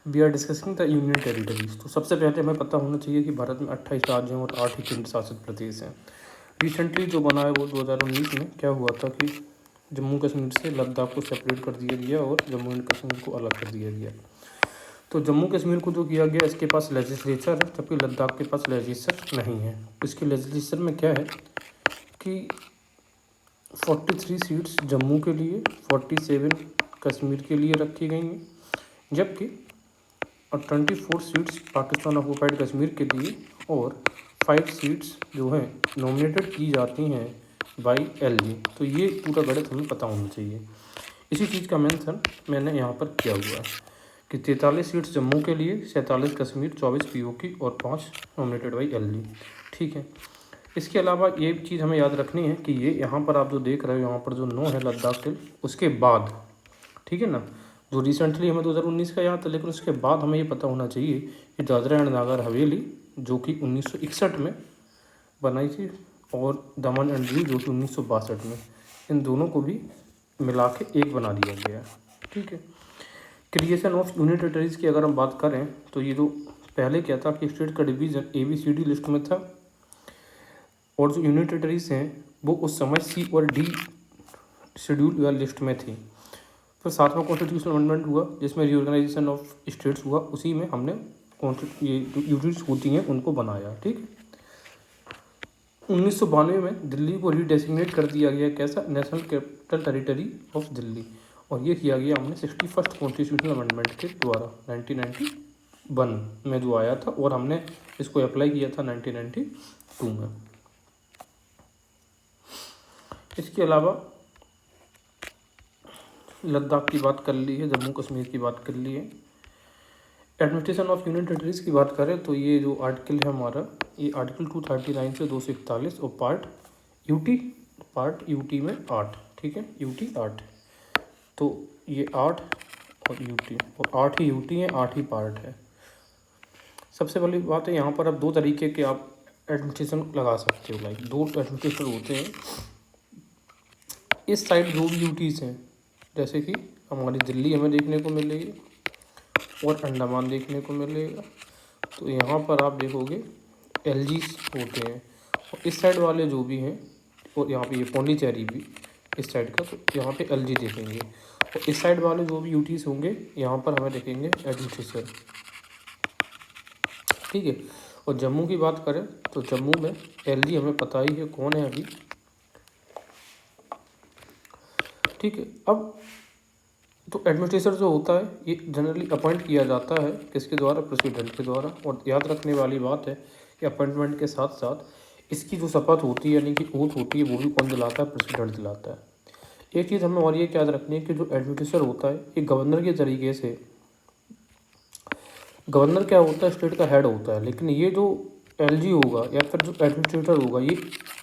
We are discussing the union territories. तो सबसे पहले हमें पता होना चाहिए कि भारत में 28 राज्य हैं और 8 ही केंद्र शासित प्रदेश हैं। रिसेंटली जो बना है वो 2019 में क्या हुआ था कि जम्मू कश्मीर से लद्दाख को सेपरेट कर दिया गया और जम्मू एंड कश्मीर को अलग कर दिया गया। तो जम्मू कश्मीर को जो किया गया, इसके पास लेजिस्लेचर है, जबकि लद्दाख के पास लेजिस्लेचर नहीं है। इसके लेजिस्लेचर में क्या है कि 43 सीट्स जम्मू के लिए, 47 कश्मीर के लिए रखी गई हैं, जबकि 24 सीट्स पाकिस्तान ऑक्युपाइड कश्मीर के लिए और 5 सीट्स जो हैं नॉमिनेटेड की जाती हैं बाई एलजी। तो ये पूरा गणित हमें पता होना चाहिए। इसी चीज़ का मेंशन मैंने यहाँ पर किया हुआ है कि 43 सीट्स जम्मू के लिए, 47 कश्मीर, 24 पीओके और 5 नॉमिनेटेड बाई एलजी। ठीक है। इसके अलावा ये चीज़ हमें याद रखनी है कि ये यहाँ पर आप जो देख रहे हो, यहाँ पर जो 9 है लद्दाख के, उसके बाद, ठीक है ना, जो रिसेंटली हमें 2019 का याद था, लेकिन उसके बाद हमें ये पता होना चाहिए कि दादरा एंड नागर हवेली जो कि 1961 में बनाई थी और दमन एंड दीव जो कि 1962 में, इन दोनों को भी मिला के एक बना दिया गया। ठीक है। क्रिएशन ऑफ यूनियन टेरिटरीज की अगर हम बात करें तो ये जो पहले क्या था कि स्टेट का डिवीज़न ABCD लिस्ट में था और जो यूनियन टेरिटरीज हैं वो उस समय C और D शेड्यूल या लिस्ट में थी। फिर 7वां कॉन्स्टिट्यूशनल अमेंडमेंट हुआ जिसमें रीऑर्गेनाइजेशन ऑफ स्टेट्स हुआ, उसी में हमने ये यूनिट्स होती हैं उनको बनाया। ठीक। 1992 में दिल्ली को रीडेसिग्नेट कर दिया गया, कैसा, national capital territory of Delhi, और ये किया गया हमने 61st कॉन्स्टिट्यूशनल अमेंडमेंट के द्वारा 1991 में जो आया था, और हमने इसको अप्लाई किया था 1992 में। इसके अलावा लद्दाख की बात कर ली है, जम्मू कश्मीर की बात कर ली है। एडमिनिस्ट्रेशन ऑफ यूनियन टेरिटरीज की बात करें तो ये जो आर्टिकल है हमारा, ये आर्टिकल 239 से 241 और पार्ट यूटी में 8, ठीक है, यूटी 8। तो ये 8 और यूटी, और 8 ही यूटी है, 8 ही पार्ट है। सबसे पहली बात है, यहाँ पर आप 2 तरीके के आप एडमिनिस्ट्रेशन लगा सकते हो, लाइक 2 एडमिनिस्ट्रेशन होते हैं। इस साइड जो भी यूटीज़ हैं, जैसे कि हमारी दिल्ली हमें देखने को मिलेगी और अंडमान देखने को मिलेगा। तो यहाँ पर आप देखोगे एलजीस होते हैं, और इस साइड वाले जो भी हैं, और यहाँ पे ये पौंडीचेरी भी इस साइड का, तो यहाँ पे एलजी देखेंगे। और इस साइड वाले जो भी यूटीज होंगे यहाँ पर हमें देखेंगे एडमिनिस्ट्रेशन। ठीक है। और जम्मू की बात करें तो जम्मू में एलजी हमें पता ही है कौन है अभी। ठीक है। अब तो एडमिनिस्ट्रेटर जो होता है ये जनरली अपॉइंट किया जाता है किसके द्वारा, प्रेसिडेंट के द्वारा। और याद रखने वाली बात है कि अपॉइंटमेंट के साथ साथ इसकी जो शपथ होती है यानी कि ओथ होती है वो भी कौन दिलाता है, प्रेसिडेंट दिलाता है। एक चीज़ हमें और ये याद रखनी है कि जो एडमिनिस्ट्रेटर होता है ये गवर्नर के तरीके से, गवर्नर क्या होता है, स्टेट का हेड होता है, लेकिन ये जो एलजी होगा या फिर जो एडमिनिस्ट्रेटर होगा ये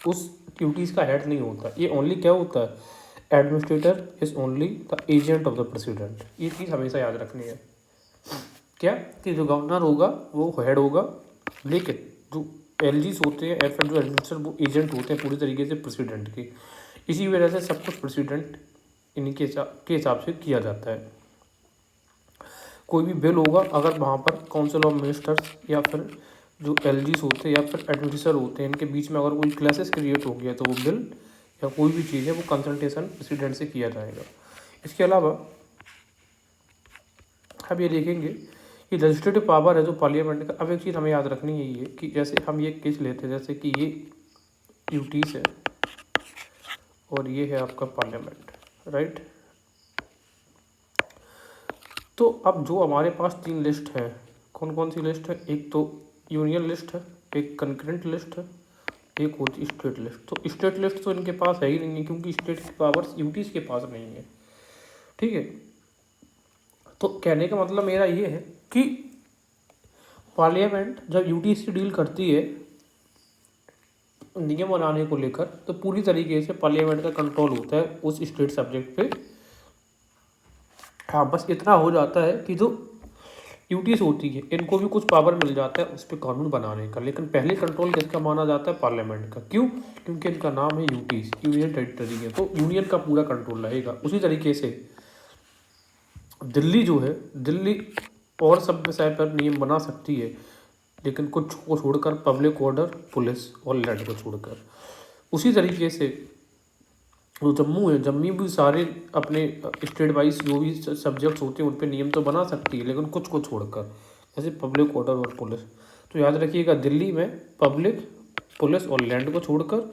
उस ड्यूटीज़ का हेड नहीं होता। ये ओनली क्या होता है, administrator is only the agent of the president. ये चीज़ हमेशा याद रखनी है क्या, कि जो गवर्नर होगा वो हेड होगा, लेकिन जो एलजीज होते हैं या फिर जो एडमिनिस्ट्रेटर वो एजेंट होते हैं पूरी तरीके से प्रेसिडेंट के। इसी वजह से सब कुछ प्रेसिडेंट इन्हीं के हिसाब से किया जाता है। कोई भी बिल होगा अगर वहाँ पर काउंसिल ऑफ मिनिस्टर्स या फिर जो एलजीज होते हैं या फिर एडमिनिस्ट्रेटर होते हैं इनके बीच में अगर कोई क्लैशेस क्रिएट हो गया तो वो बिल या कोई भी चीज़ है वो कंसल्टेशन प्रेसिडेंट से किया जाएगा। इसके अलावा अब ये देखेंगे कि लेजिस्लेटिव पावर है जो पार्लियामेंट का। अब एक चीज़ हमें याद रखनी है ये कि जैसे हम ये केस लेते हैं, जैसे कि ये यूटीज है और ये है आपका पार्लियामेंट, राइट। तो अब जो हमारे पास 3 लिस्ट है, कौन कौन सी लिस्ट है, एक तो यूनियन लिस्ट है, एक कंकरेंट लिस्ट है, एक होती स्टेट लिस्ट। तो स्टेट लिस्ट तो इनके पास है ही नहीं है क्योंकि स्टेट की पावर्स यूटीज़ के पास नहीं है। ठीक है। तो कहने का मतलब मेरा ये है कि पार्लियामेंट जब यूटी से डील करती है नियम बनाने को लेकर तो पूरी तरीके से पार्लियामेंट का कंट्रोल होता है उस स्टेट सब्जेक्ट पे। हाँ, बस इतना हो जाता है कि जो यूटीज होती है इनको भी कुछ पावर मिल जाता है उस पर कानून बनाने का, लेकिन पहले कंट्रोल किसका माना जाता है, पार्लियामेंट का। क्यों? क्योंकि इनका नाम है यूटीज, यूनियन टेरिटरी है, तो यूनियन का पूरा कंट्रोल रहेगा। उसी तरीके से दिल्ली जो है, दिल्ली और सब विषय पर नियम बना सकती है, लेकिन कुछ को छोड़कर, पब्लिक ऑर्डर, पुलिस और लैंड को छोड़कर। उसी तरीके से जो जम्मू है, जम्मू भी सारे अपने स्टेट वाइज जो भी सब्जेक्ट्स होते हैं उन पर नियम तो बना सकती है, लेकिन कुछ को छोड़कर, जैसे पब्लिक ऑर्डर और पुलिस। तो याद रखिएगा, दिल्ली में पब्लिक, पुलिस और लैंड को छोड़कर,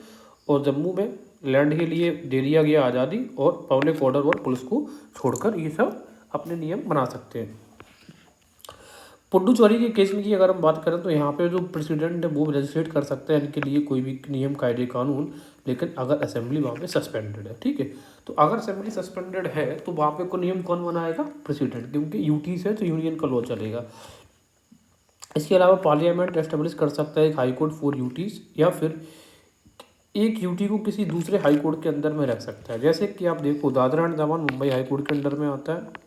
और जम्मू में लैंड के लिए दे दिया गया आज़ादी, और पब्लिक ऑर्डर और पुलिस को छोड़कर ये सब अपने नियम बना सकते हैं। पुडुचेरी के केस में की अगर हम बात करें तो यहाँ पे जो प्रेसिडेंट है वो रजिस्ट्रेट कर सकते हैं इनके लिए कोई भी नियम, कायदे, कानून, लेकिन अगर असेंबली वहाँ पे सस्पेंडेड है, ठीक है। तो अगर असेंबली सस्पेंडेड है तो वहाँ पे को नियम कौन बनाएगा? प्रेसिडेंट, क्योंकि यूटी से तो यूनियन का लॉ चलेगा। इसके अलावा पार्लियामेंट एस्टेब्लिश कर सकता है एक हाई कोर्ट फॉर यूटीज, या फिर एक यूटी को किसी दूसरे हाई कोर्ट के अंदर में रख सकता है। जैसे कि आप देखो, Dadra and Daman Mumbai high court के अंडर में आता है,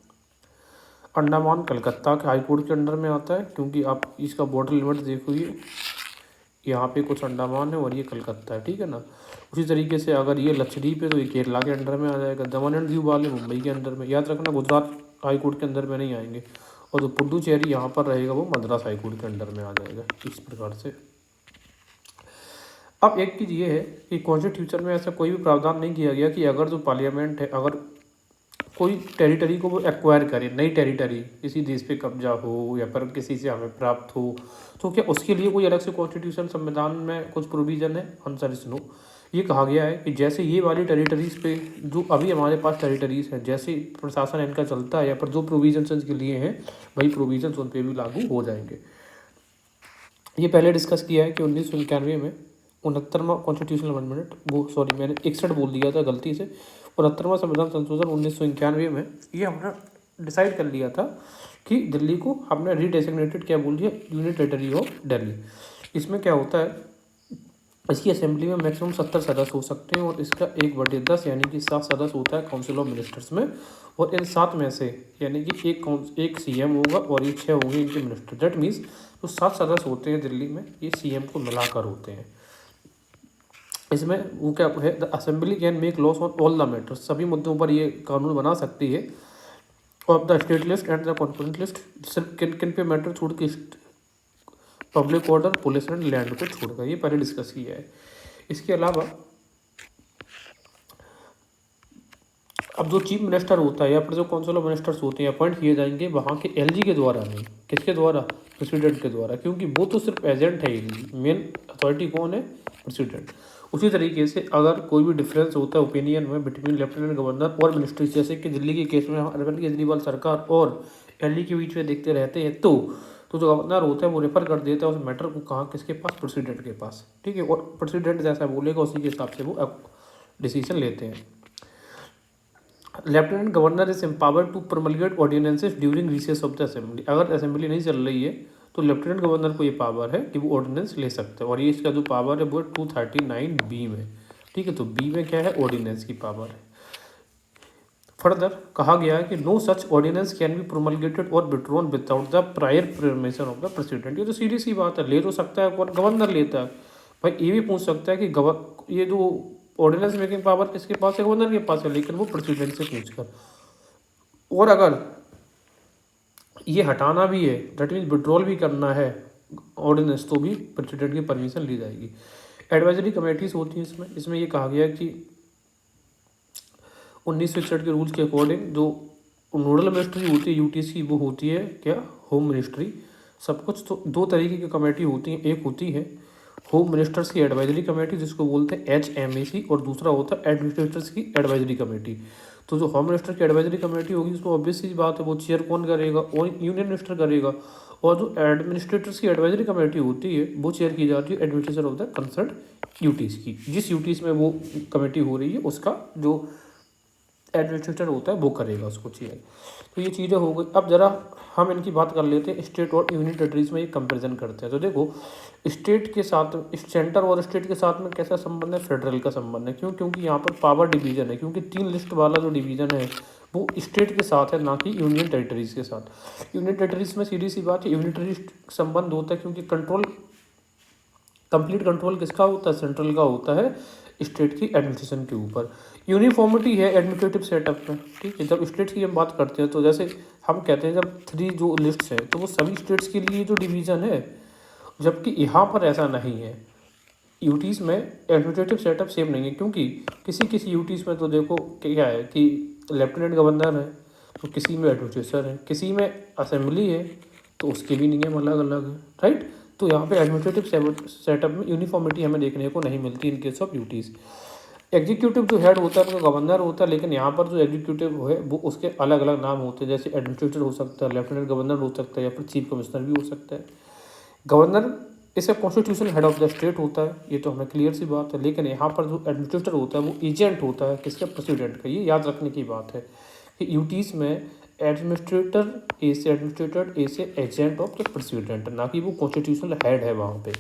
अंडमान कलकत्ता के हाई कोर्ट के अंडर में आता है, क्योंकि आप इसका बॉर्डर लिमिट देखोगे, यहाँ पे कुछ अंडमान है और ये कलकत्ता है, ठीक है ना। उसी तरीके से अगर ये लक्षद्वीप है तो ये केरला के अंडर में आ जाएगा, दमन एंड दीव वाले मुंबई के अंडर में। याद रखना, गुजरात हाई कोर्ट के अंदर में नहीं आएंगे, और जो पुडुचेरी यहाँ पर रहेगा वो मद्रास हाई कोर्ट के अंडर में आ जाएगा, इस प्रकार से। अब एक चीज़ ये है कि कॉन्स्टिट्यूशन में ऐसा कोई भी प्रावधान नहीं किया गया कि अगर जो पार्लियामेंट है, अगर कोई टेरिटरी को वो एक्वायर करे, नई टेरिटरी किसी देश पे कब्जा हो या पर किसी से हमें प्राप्त हो, तो क्या उसके लिए कोई अलग से कॉन्स्टिट्यूशन संविधान में कुछ प्रोविज़न है? Answer is no. ये कहा गया है कि जैसे ये वाली टेरिटरीज़ पे जो अभी हमारे पास टेरिटरीज़ हैं, जैसे प्रशासन इनका चलता है या पर जो प्रोविजन इसके लिए हैं, वही प्रोविजन उन पर भी लागू हो जाएंगे। ये पहले डिस्कस किया है कि 1991 में 69वां कॉन्स्टिट्यूशनल अमेंडमेंट, वो सॉरी मैंने 61 बोल दिया था गलती से, 69वां संविधान संशोधन 1991 में ये हमने डिसाइड कर लिया था कि दिल्ली को हमने रीडेजिग्नेटेड क्या बोल दिया, यूनियन टेरिटरी ऑफ दिल्ली। इसमें क्या होता है, इसकी असेंबली में मैक्सिमम 70 सदस्य हो सकते हैं, और इसका 1/10 यानी कि 7 सदस्य होता है काउंसिल ऑफ मिनिस्टर्स में, और इन 7 में से यानी कि एक सीएम होगा और ये 6 होंगे इनके मिनिस्टर। दैट मीन्स जो 7 सदस्य होते हैं दिल्ली में, ये सीएम को मिलाकर होते हैं। इसमें वो क्या है, the assembly can make loss on all the matters, सभी मुद्दों पर ये कानून बना सकती है। Of the state list and the conference list, सिर्फ किन किन पे मैटर छोड़ के, public order, police and land को छोड़कर, ये पहले डिस्कस किया है। इसके अलावा अब जो चीफ मिनिस्टर होता है या फिर जो काउंसिल ऑफ मिनिस्टर्स होते हैं अपॉइंट किए जाएंगे वहाँ के एलजी के द्वारा नहीं, किसके द्वारा? प्रेसिडेंट के द्वारा, क्योंकि वो तो सिर्फ एजेंट है, मेन अथॉरिटी कौन है? प्रेसिडेंट। उसी तरीके से अगर कोई भी डिफरेंस होता है ओपिनियन में बिटवीन लेफ्टिनेंट गवर्नर और मिनिस्ट्री, जैसे कि दिल्ली के केस में अरविंद केजरीवाल सरकार और एलजी के बीच में देखते रहते हैं, तो जो गवर्नर होता है वो रेफर कर देता है उस मैटर को, कहाँ? किसके पास? प्रेसिडेंट के पास, ठीक है। और प्रेसिडेंट जैसा बोलेगा उसी के हिसाब से वो डिसीजन लेते हैं। Lieutenant governor is empowered to promulgate ordinances during recess of the assembly, अगर असेंबली नहीं चल रही है तो लेफ्टिनेंट गवर्नर को ये पावर है कि वो ऑर्डिनेंस ले सकते हैं, और ये इसका जो पावर है वो 239B में, ठीक है। तो बी में क्या है? ऑर्डिनेंस की पावर है। फर्दर कहा गया है कि no such ordinance can be promulgated और withdrawn without the prior permission of the president. ये तो सीधी सी बात है, ले तो सकता है और गवर्नर लेता है। भाई ये भी पूछ सकता है कि ये जो ऑर्डिनेंस मेकिंग पावर किसके पास है? गवर्नर के पास है, लेकिन वो प्रेसिडेंट से पूछकर। और अगर ये हटाना भी है, दैट मीन्स विड्रॉल भी करना है ऑर्डिनेंस, तो भी प्रेसिडेंट की परमिशन ली जाएगी। एडवाइजरी कमेटीज होती हैं इसमें ये कहा गया कि 1961 के रूल्स के अकॉर्डिंग जो नोडल मिनिस्ट्री होती है यूटीसी की, वो होती है क्या? Home ministry. सब कुछ तो दो तरीके की कमेटी होती हैं, एक होती है होम मिनिस्टर्स की एडवाइजरी कमेटी जिसको बोलते हैं HMAC, और दूसरा होता है एडमिनिस्ट्रेटर्स की एडवाइजरी कमेटी। तो जो होम मिनिस्टर की एडवाइजरी कमेटी होगी उसमें ऑब्वियस सी बात है वो चेयर कौन करेगा? और यूनियन मिनिस्टर करेगा। और जो एडमिनिस्ट्रेटर्स की एडवाइजरी कमेटी होती है वो चेयर की जाती है administrator of the concern UTs की, जिस यूटीज में वो कमेटी हो रही है उसका जो एडमिनिस्ट्रेटर होता है वो करेगा उसको चेयर। तो ये चीज़ें हो गई। अब जरा हम इनकी बात कर लेते हैं, स्टेट और यूनियन टेरिटरीज में ये कंपैरिजन करते हैं। तो देखो, स्टेट के साथ, सेंटर और स्टेट के साथ में कैसा संबंध है? फेडरल का संबंध है। क्यों? क्योंकि यहाँ पर पावर डिवीजन है, क्योंकि 3 लिस्ट वाला जो डिवीजन है वो स्टेट के साथ है, ना कि यूनियन टेरिटरीज के साथ। यूनियन टेरिटरीज में सीधी सी बात है यूनिटरी संबंध होता है, क्योंकि कंट्रोल कंप्लीट कंट्रोल किसका होता है? सेंट्रल का होता है स्टेट की एडमिनिस्ट्रेशन के ऊपर। यूनिफॉर्मिटी है एडमिनिस्ट्रेटिव सेटअप में, ठीक है। जब स्टेट्स की हम बात करते हैं तो जैसे हम कहते हैं जब 3 जो लिस्ट्स हैं तो वो सभी स्टेट्स के लिए जो डिवीज़न है, जबकि यहाँ पर ऐसा नहीं है। यूटीज़ में एडमिनिस्ट्रेटिव सेटअप सेम नहीं है, क्योंकि किसी किसी यूटीज़ में तो देखो क्या है कि लेफ्टिनेंट गवर्नर है, तो किसी में एडमिनिस्ट्रेटर है, किसी में असेंबली है, तो उसके भी नियम अलग अलग है, राइट। तो यहाँ पे एडमिनिस्ट्रेटिव सेटअप में यूनिफॉर्मिटी हमें देखने को नहीं मिलती in case of UTs. Executive जो हेड होता है उनका गवर्नर होता है, लेकिन यहाँ पर जो एग्जीक्यूटिव है वो उसके अलग अलग नाम होते हैं, जैसे एडमिनिस्ट्रेटर हो सकता है, लेफ्टिनेंट गवर्नर हो सकता है, या फिर चीफ कमिश्नर भी हो सकता है। गवर्नर इसे constitutional head of the state होता है, ये तो हमें क्लियर सी बात है। लेकिन यहाँ पर जो एडमिनिस्ट्रेटर होता है वो एजेंट होता है किसके? प्रेसिडेंट का। ये याद रखने की बात है कि यूटीज़ में एडमिनिस्ट्रेटर ए से एजेंट ऑफ द प्रेसिडेंट, ना कि वो कॉन्स्टिट्यूशनल हेड है वहाँ पे।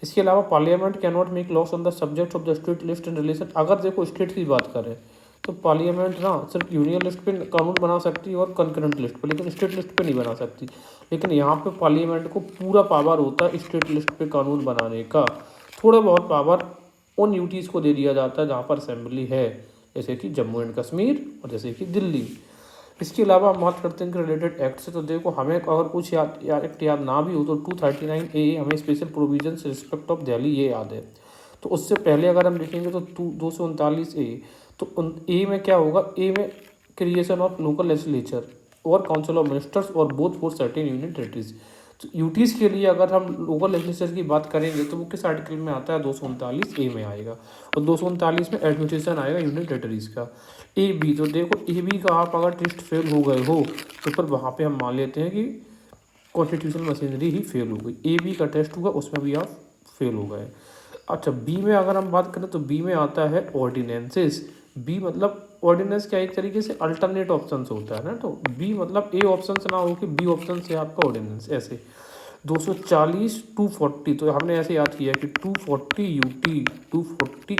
इसके अलावा parliament can not make loss on the subject of the state list in relation. अगर देखो स्टेट की बात करें तो पार्लियामेंट ना सिर्फ यूनियन लिस्ट पे कानून बना सकती है और कंकरेंट लिस्ट पे, लेकिन स्टेट लिस्ट पे नहीं बना सकती। लेकिन यहाँ पे पार्लियामेंट को पूरा पावर होता है स्टेट लिस्ट पे कानून बनाने का। थोड़ा बहुत पावर उन यूटीज़ को दे दिया जाता है जहाँ पर असेंबली है, जैसे कि जम्मू एंड कश्मीर और जैसे कि दिल्ली। इसके अलावा हम बात करते हैं कि रिलेटेड एक्ट से, तो देखो हमें अगर कुछ एक्ट याद ना भी हो तो 239A हमें special provision respect of Delhi ये याद है। तो उससे पहले अगर हम देखेंगे तो 239A, तो ए में क्या होगा? ए में क्रिएशन ऑफ लोकल लेजिस्लेचर और काउंसिल ऑफ मिनिस्टर्स और both for certain union territories. तो यूटीज़ के लिए अगर हम लोकल लेजिस्लेचर की बात करेंगे तो वो किस आर्टिकल में आता है? 239A में आएगा, और 239 में एडमिनिस्ट्रेशन आएगा यूनियन टेरिटरीज का। ए बी, तो देखो ए बी का आप अगर टेस्ट फेल हो गए हो तो फिर वहाँ पे हम मान लेते हैं कि कॉन्स्टिट्यूशनल मशीनरी ही फेल हो गई। ए बी का टेस्ट हुआ उसमें भी आप फेल हो गए। अच्छा, बी में अगर हम बात करें तो बी में आता है ऑर्डिनेंसेस। बी मतलब ऑर्डिनेंस क्या एक तरीके से अल्टरनेट ऑप्शन होता है ना, तो बी मतलब ए ऑप्शन ना हो कि बी ऑप्शन से आपका ऑर्डिनेंस। ऐसे 240 240, तो हमने ऐसे याद किया कि 240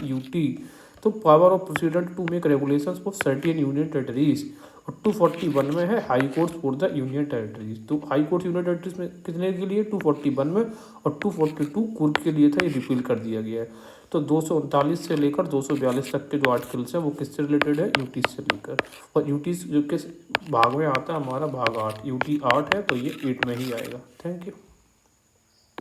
यूटी, तो power of president to make regulations for certain union territories. और 241 में है high court for the union territories. तो हाई कोर्ट यूनियन टेरिटरीज में कितने के लिए? 241 में, और 242 कोर्ट के लिए था, ये रिपील कर दिया गया है। तो 239 से लेकर 242 तक के जो आर्टिकल्स हैं वो किससे रिलेटेड है? यूटीज से लेकर। और यूटीज जो किस भाग में आता है? हमारा भाग 8, यूटी 8 है, तो ये 8 में ही आएगा। Thank you.